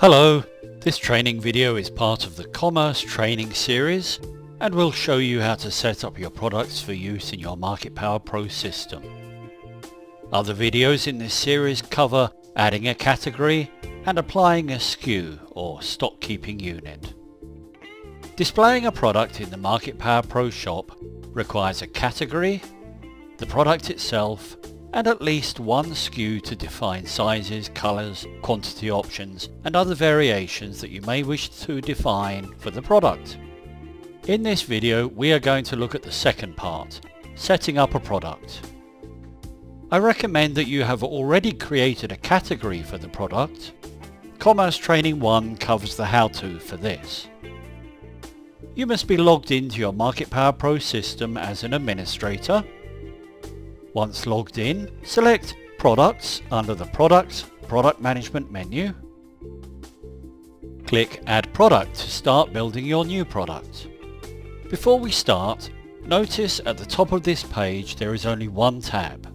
Hello, this training video is part of the Commerce Training series and will show you how to set up your products for use in your MarketPowerPRO system. Other videos in this series cover adding a category and applying a SKU or stock keeping unit. Displaying a product in the MarketPowerPRO shop requires a category, the product itself, and at least one SKU to define sizes, colours, quantity options and other variations that you may wish to define for the product. In this video we are going to look at the second part, setting up a product. I recommend that you have already created a category for the product. Commerce Training 1 covers the how-to for this. You must be logged into your MarketPowerPRO system as an administrator. Once logged in, select Products under the Product Management menu. Click Add Product to start building your new product. Before we start, notice at the top of this page there is only one tab.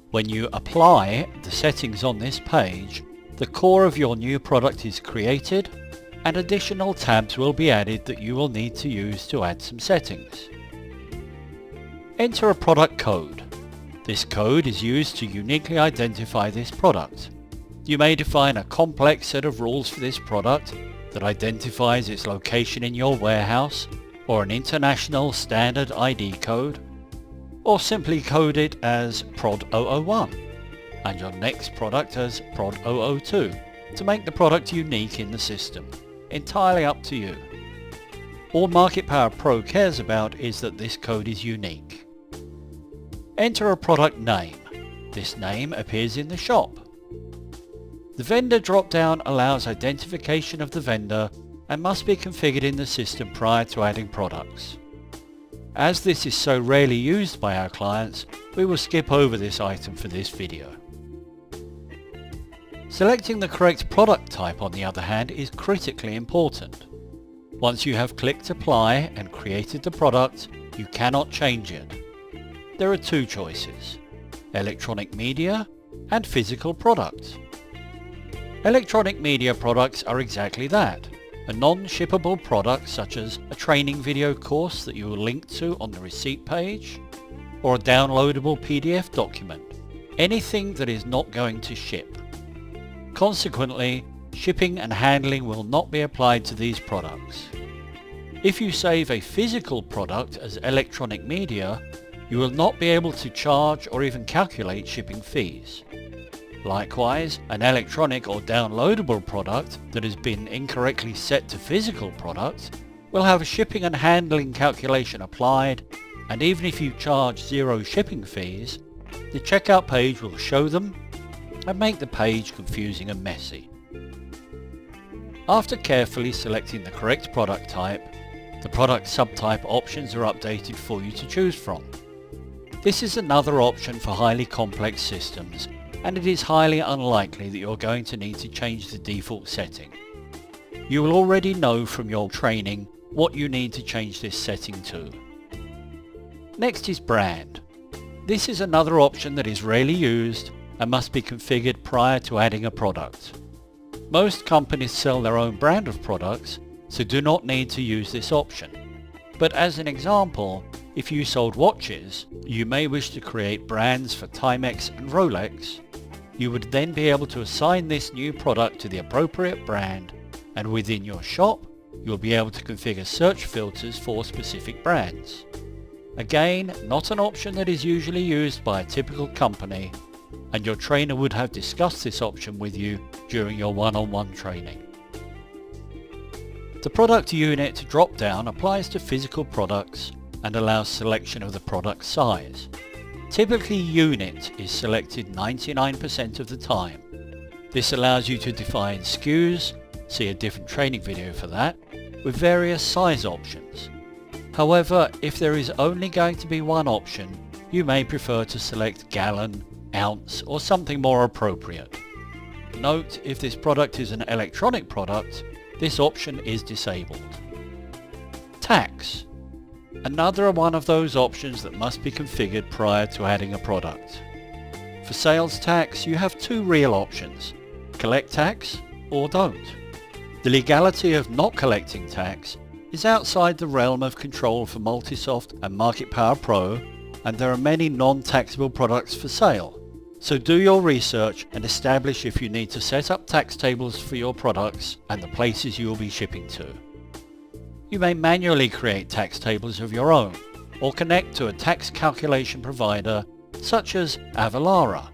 When you apply the settings on this page, the core of your new product is created and additional tabs will be added that you will need to use to add some settings. Enter a product code. This code is used to uniquely identify this product. You may define a complex set of rules for this product that identifies its location in your warehouse, or an international standard ID code, or simply code it as Prod 001 and your next product as Prod 002 to make the product unique in the system. Entirely up to you. All MarketPowerPRO cares about is that this code is unique. Enter a product name. This name appears in the shop. The vendor drop-down allows identification of the vendor and must be configured in the system prior to adding products. As this is so rarely used by our clients, we will skip over this item for this video. Selecting the correct product type, on the other hand, is critically important. Once you have clicked Apply and created the product, you cannot change it. There are two choices: electronic media and physical product. Electronic media products are exactly that, a non-shippable product such as a training video course that you will link to on the receipt page, or a downloadable PDF document, anything that is not going to ship. Consequently, shipping and handling will not be applied to these products. If you save a physical product as electronic media, you will not be able to charge or even calculate shipping fees. Likewise, an electronic or downloadable product that has been incorrectly set to physical product will have a shipping and handling calculation applied, and even if you charge zero shipping fees, the checkout page will show them and make the page confusing and messy. After carefully selecting the correct product type, the product subtype options are updated for you to choose from. This is another option for highly complex systems, and it is highly unlikely that you're going to need to change the default setting. You will already know from your training what you need to change this setting to. Next is brand. This is another option that is rarely used and must be configured prior to adding a product. Most companies sell their own brand of products, so do not need to use this option. But as an example, if you sold watches, you may wish to create brands for Timex and Rolex. You would then be able to assign this new product to the appropriate brand, and within your shop, you'll be able to configure search filters for specific brands. Again, not an option that is usually used by a typical company, and your trainer would have discussed this option with you during your one-on-one training. The product unit drop-down applies to physical products and allows selection of the product size. Typically unit is selected 99% of the time. This allows you to define SKUs, see a different training video for that, with various size options. However, if there is only going to be one option, you may prefer to select gallon, ounce, or something more appropriate. Note, if this product is an electronic product, this option is disabled. Tax. Another one of those options that must be configured prior to adding a product. For sales tax, you have two real options: collect tax or don't. The legality of not collecting tax is outside the realm of control for MultiSoft and MarketPowerPRO, and there are many non-taxable products for sale. So do your research and establish if you need to set up tax tables for your products and the places you will be shipping to. You may manually create tax tables of your own or connect to a tax calculation provider such as Avalara.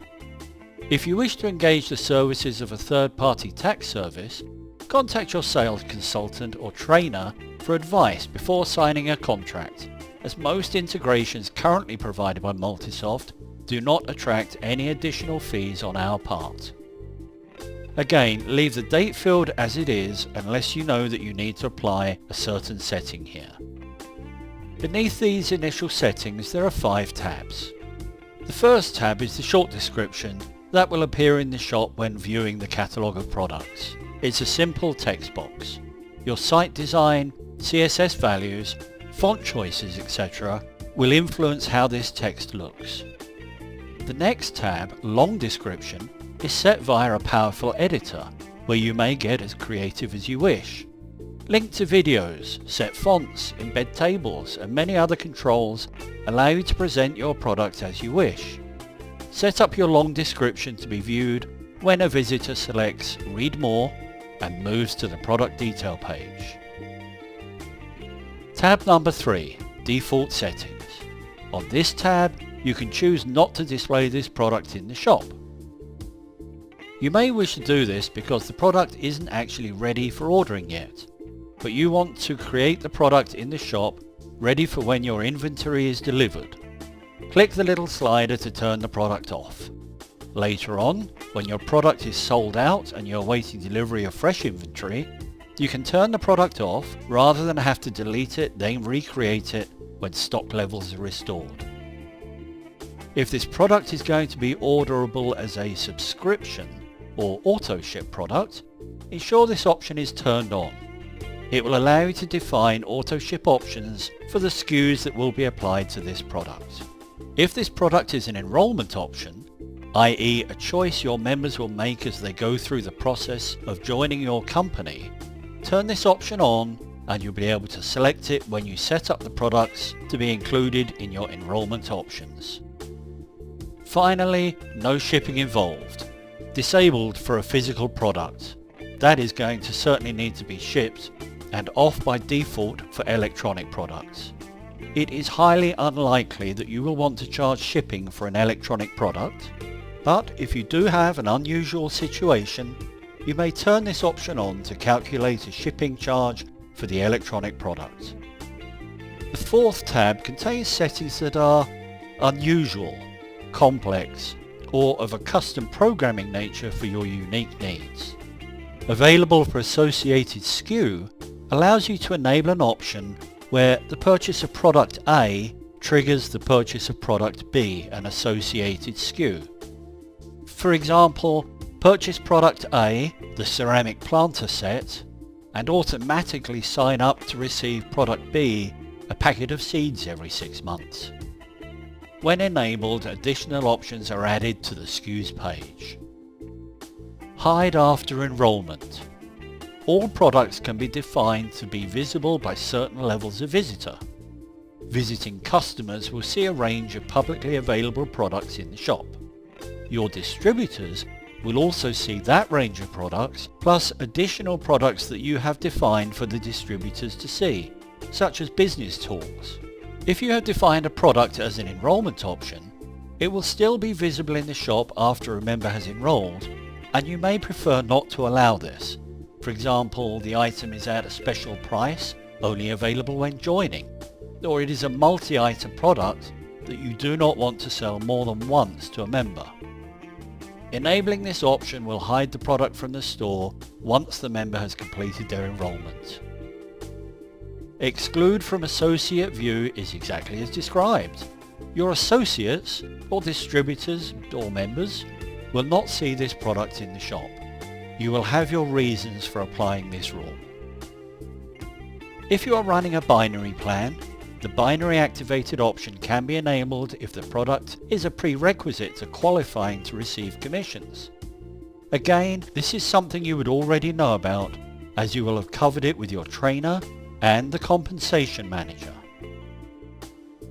If you wish to engage the services of a third-party tax service, contact your sales consultant or trainer for advice before signing a contract, as most integrations currently provided by MultiSoft do not attract any additional fees on our part. Again, leave the date field as it is unless you know that you need to apply a certain setting here. Beneath these initial settings there are 5 tabs. The first tab is the short description that will appear in the shop when viewing the catalogue of products. It's a simple text box. Your site design, CSS values, font choices, etc. will influence how this text looks. The next tab, long description, is set via a powerful editor where you may get as creative as you wish. Link to videos, set fonts, embed tables and many other controls allow you to present your product as you wish. Set up your long description to be viewed when a visitor selects Read More and moves to the product detail page. Tab number 3, Default Settings. On this tab, you can choose not to display this product in the shop. You may wish to do this because the product isn't actually ready for ordering yet, but you want to create the product in the shop ready for when your inventory is delivered. Click the little slider to turn the product off. Later on, when your product is sold out and you're awaiting delivery of fresh inventory, you can turn the product off rather than have to delete it then recreate it when stock levels are restored. If this product is going to be orderable as a subscription or auto-ship product, ensure this option is turned on. It will allow you to define auto-ship options for the SKUs that will be applied to this product. If this product is an enrollment option, i.e. a choice your members will make as they go through the process of joining your company, turn this option on and you'll be able to select it when you set up the products to be included in your enrollment options. Finally, no shipping involved. Disabled for a physical product. That is going to certainly need to be shipped and off by default for electronic products. It is highly unlikely that you will want to charge shipping for an electronic product, but if you do have an unusual situation, you may turn this option on to calculate a shipping charge for the electronic product. The 4th tab contains settings that are unusual, complex, or of a custom programming nature for your unique needs. Available for associated SKU allows you to enable an option where the purchase of product A triggers the purchase of product B, an associated SKU. For example, purchase product A, the ceramic planter set, and automatically sign up to receive product B, a packet of seeds every 6 months. When enabled, additional options are added to the SKUs page. Hide after enrollment. All products can be defined to be visible by certain levels of visitor. Visiting customers will see a range of publicly available products in the shop. Your distributors will also see that range of products, plus additional products that you have defined for the distributors to see, such as business tools. If you have defined a product as an enrollment option, it will still be visible in the shop after a member has enrolled, and you may prefer not to allow this. For example, the item is at a special price, only available when joining, or it is a multi-item product that you do not want to sell more than once to a member. Enabling this option will hide the product from the store once the member has completed their enrollment. Exclude from associate view is exactly as described. Your associates, or distributors, or members will not see this product in the shop. You will have your reasons for applying this rule. If you are running a binary plan, the binary activated option can be enabled if the product is a prerequisite to qualifying to receive commissions. Again, this is something you would already know about, as you will have covered it with your trainer and the compensation manager.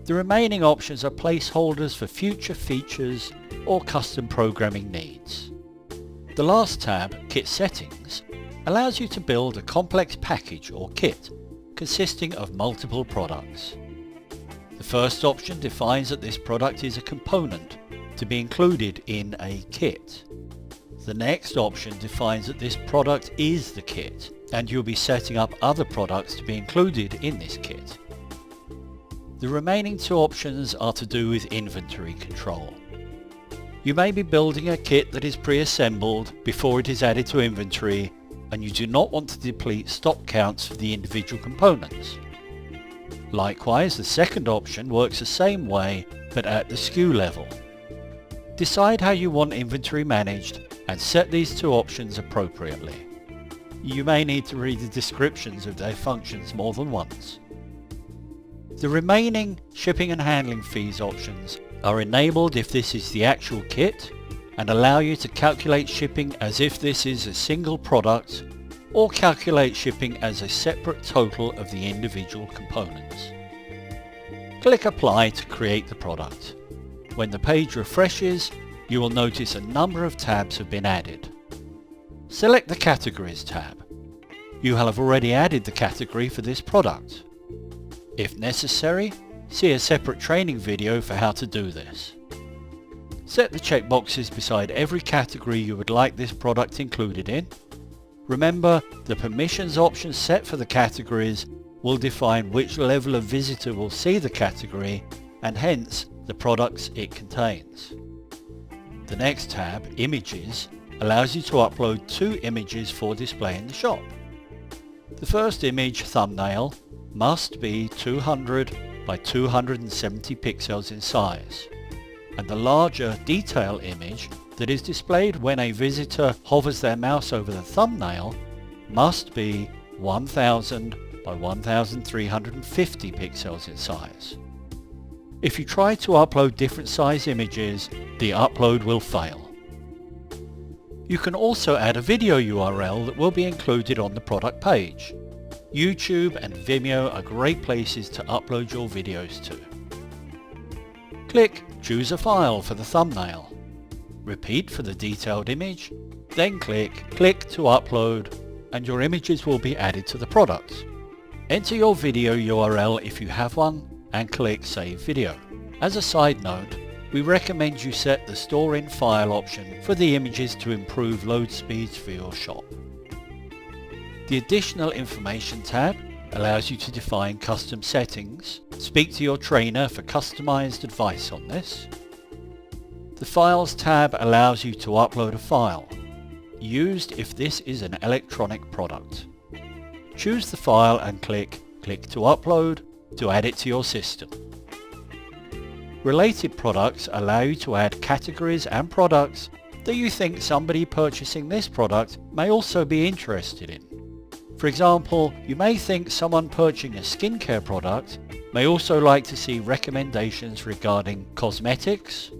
The remaining options are placeholders for future features or custom programming needs. The last tab, Kit Settings, allows you to build a complex package or kit consisting of multiple products. The first option defines that this product is a component to be included in a kit. The next option defines that this product is the kit, and you'll be setting up other products to be included in this kit. The remaining two options are to do with inventory control. You may be building a kit that is pre-assembled before it is added to inventory, and you do not want to deplete stock counts for the individual components. Likewise, the second option works the same way, but at the SKU level. Decide how you want inventory managed and set these two options appropriately. You may need to read the descriptions of their functions more than once. The remaining shipping and handling fees options are enabled if this is the actual kit and allow you to calculate shipping as if this is a single product, or calculate shipping as a separate total of the individual components. Click Apply to create the product. When the page refreshes, you will notice a number of tabs have been added. Select the Categories tab. You will have already added the category for this product. If necessary, see a separate training video for how to do this. Set the checkboxes beside every category you would like this product included in. Remember, the permissions option set for the categories will define which level of visitor will see the category and hence the products it contains. The next tab, Images, allows you to upload 2 images for display in the shop. The first image, thumbnail, must be 200 by 270 pixels in size, and the larger detail image that is displayed when a visitor hovers their mouse over the thumbnail must be 1000 by 1350 pixels in size. If you try to upload different size images, the upload will fail. You can also add a video URL that will be included on the product page. YouTube and Vimeo are great places to upload your videos to. Click Choose a file for the thumbnail. Repeat for the detailed image, then click to upload, and your images will be added to the product. Enter your video URL if you have one, and click Save Video. As a side note, we recommend you set the Store in File option for the images to improve load speeds for your shop. The Additional Information tab allows you to define custom settings. Speak to your trainer for customized advice on this. The Files tab allows you to upload a file, used if this is an electronic product. Choose the file and click to upload to add it to your system. Related products allow you to add categories and products that you think somebody purchasing this product may also be interested in. For example, you may think someone purchasing a skincare product may also like to see recommendations regarding cosmetics,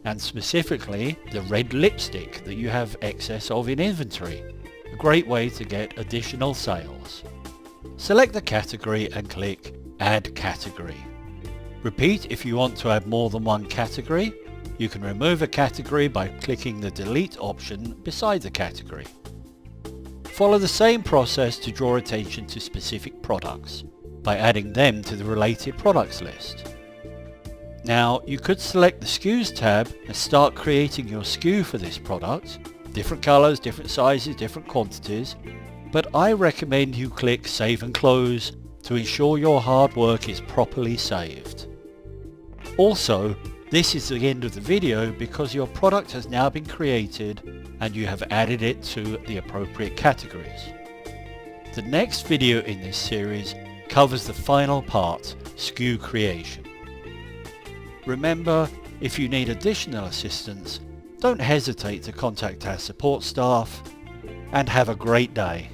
and specifically the red lipstick that you have excess of in inventory, a great way to get additional sales. Select the category and click Add Category. Repeat if you want to add more than one category. You can remove a category by clicking the Delete option beside the category. Follow the same process to draw attention to specific products by adding them to the Related Products list. Now, you could select the SKUs tab and start creating your SKU for this product. Different colors, different sizes, different quantities. But I recommend you click Save and Close to ensure your hard work is properly saved. Also, this is the end of the video because your product has now been created and you have added it to the appropriate categories. The next video in this series covers the final part, SKU creation. Remember, if you need additional assistance, don't hesitate to contact our support staff, and have a great day.